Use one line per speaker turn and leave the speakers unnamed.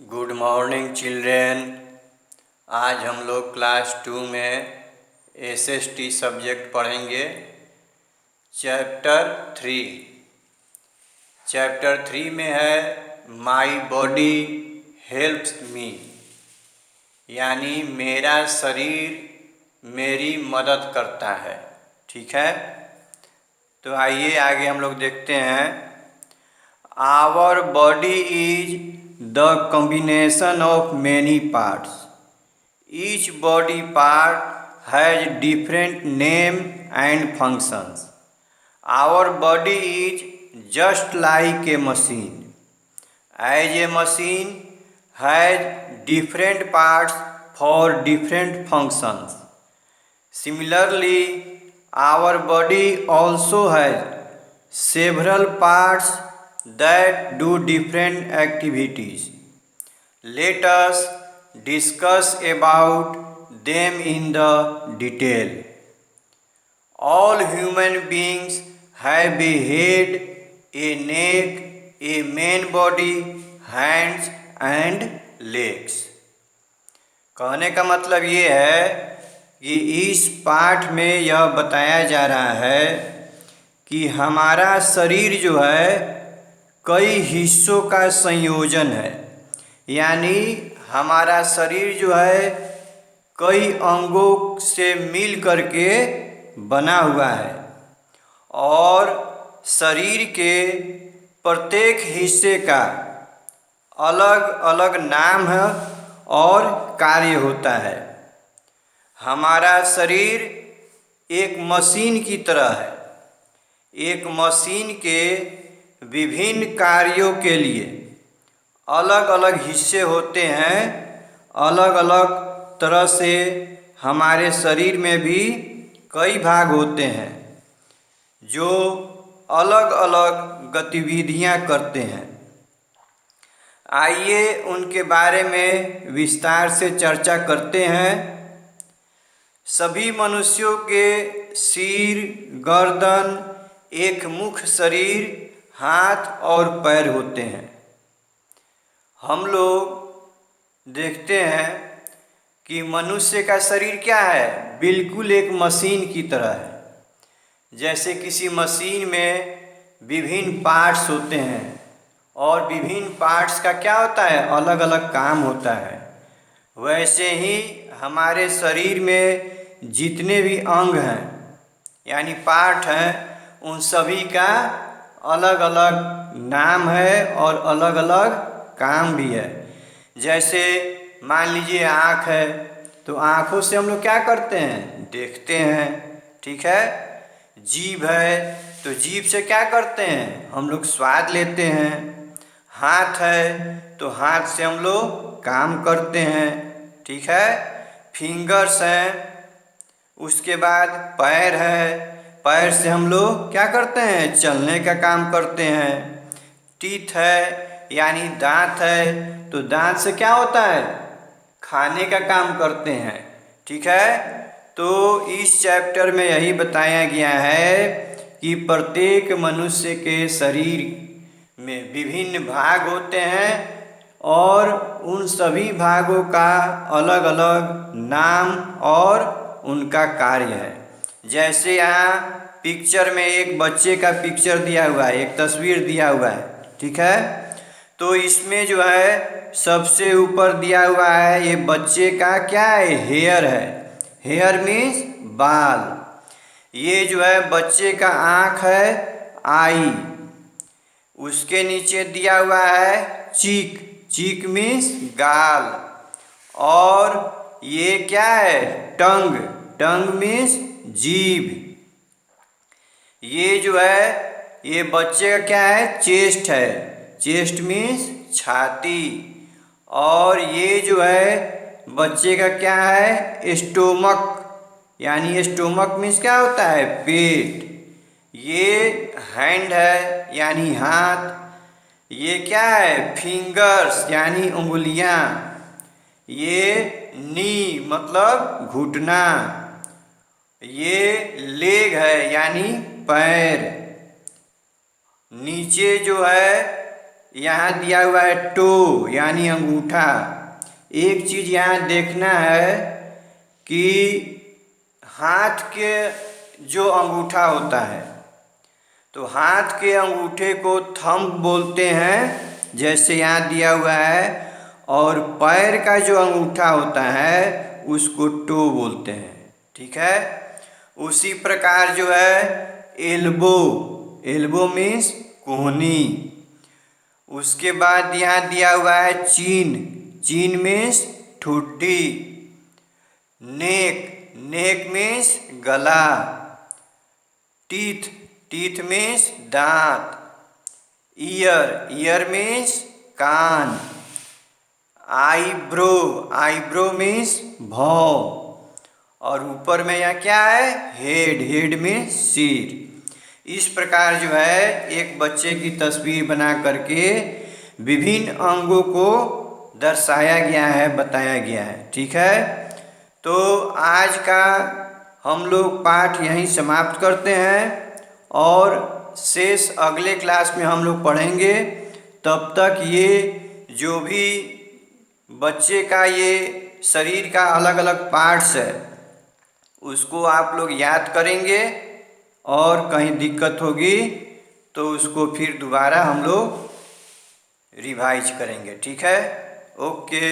Good morning children. आज हम लोग क्लास 2 में एसएसटी सब्जेक्ट पढ़ेंगे। चैप्टर 3 में है माई बॉडी हेल्प्स मी, यानी मेरा शरीर मेरी मदद करता है। ठीक है, तो आइए आगे हम लोग देखते हैं। Our body is the combination of many parts. Each body part has different name and functions. Our body is just like a machine. As a machine has different parts for different functions. Similarly, our body also has several parts that do different activities. Let us discuss about them in the detail. All human beings have a head, a neck, a main body, hands and legs. कहने का मतलब ये है कि इस पाठ में यह बताया जा रहा है कि हमारा शरीर जो है कई हिस्सों का संयोजन है, यानी हमारा शरीर जो है कई अंगों से मिल करके बना हुआ है और शरीर के प्रत्येक हिस्से का अलग अलग नाम है और कार्य होता है। हमारा शरीर एक मशीन की तरह है। एक मशीन के विभिन्न कार्यों के लिए अलग अलग हिस्से होते हैं। अलग अलग तरह से हमारे शरीर में भी कई भाग होते हैं जो अलग अलग गतिविधियां करते हैं। आइए उनके बारे में विस्तार से चर्चा करते हैं। सभी मनुष्यों के सिर, गर्दन, एक मुख्य शरीर, हाथ और पैर होते हैं। हम लोग देखते हैं कि मनुष्य का शरीर क्या है, बिल्कुल एक मशीन की तरह है। जैसे किसी मशीन में विभिन्न पार्ट्स होते हैं और विभिन्न पार्ट्स का क्या होता है, अलग अलग काम होता है। वैसे ही हमारे शरीर में जितने भी अंग हैं यानी पार्ट हैं, उन सभी का अलग अलग नाम है और अलग अलग काम भी है। जैसे मान लीजिए आँख है, तो आँखों से हम लोग क्या करते हैं, देखते हैं। ठीक है। जीभ है तो जीभ से क्या करते हैं, हम लोग स्वाद लेते हैं। हाथ है तो हाथ से हम लोग काम करते हैं। ठीक है। फिंगर्स हैं, उसके बाद पैर है, पैर से हम लोग क्या करते हैं, चलने का काम करते हैं। टीथ है यानी दांत है, तो दांत से क्या होता है, खाने का काम करते हैं। ठीक है। तो इस चैप्टर में यही बताया गया है कि प्रत्येक मनुष्य के शरीर में विभिन्न भाग होते हैं और उन सभी भागों का अलग अलग नाम और उनका कार्य है। जैसे यहाँ पिक्चर में एक बच्चे का पिक्चर दिया हुआ है, एक तस्वीर दिया हुआ है। ठीक है। तो इसमें जो है सबसे ऊपर दिया हुआ है, ये बच्चे का क्या है, हेयर है। हेयर मीन्स बाल। ये जो है बच्चे का आँख है, आई। उसके नीचे दिया हुआ है चीक, चीक मीन्स गाल। और ये क्या है, टंग, टंग मीन्स जीभ। ये जो है ये बच्चे का क्या है, चेस्ट है, चेस्ट मीन्स छाती। और ये जो है बच्चे का क्या है, स्टोमक, यानी स्टोमक मीन्स क्या होता है, पेट। ये हैंड है यानी हाथ। ये क्या है, फिंगर्स यानी उंगलियां। ये नी मतलब घुटना। ये लेग है यानी पैर। नीचे जो है यहाँ दिया हुआ है टो यानी अंगूठा। एक चीज़ यहाँ देखना है कि हाथ के जो अंगूठा होता है, तो हाथ के अंगूठे को थंब बोलते हैं, जैसे यहाँ दिया हुआ है, और पैर का जो अंगूठा होता है उसको टो बोलते हैं। ठीक है। उसी प्रकार जो है एल्बो, एल्बो मीन्स कोहनी। उसके बाद यहाँ दिया हुआ है चीन, चीन मीन्स ठुड्डी। नेक, नेक मीन्स गला। टीथ, टीथ मीन्स दांत। ईयर, ईयर मीन्स कान। आईब्रो, आईब्रो मीन्स भौं। और ऊपर में यहाँ क्या है, हेड, हेड मीन्स सिर। इस प्रकार जो है एक बच्चे की तस्वीर बना करके विभिन्न अंगों को दर्शाया गया है, बताया गया है। ठीक है। तो आज का हम लोग पाठ यहीं समाप्त करते हैं और शेष अगले क्लास में हम लोग पढ़ेंगे। तब तक ये जो भी बच्चे का ये शरीर का अलग अलग पार्ट्स है उसको आप लोग याद करेंगे, और कहीं दिक्कत होगी तो उसको फिर दोबारा हम लोग रिवाइज करेंगे। ठीक है। ओके।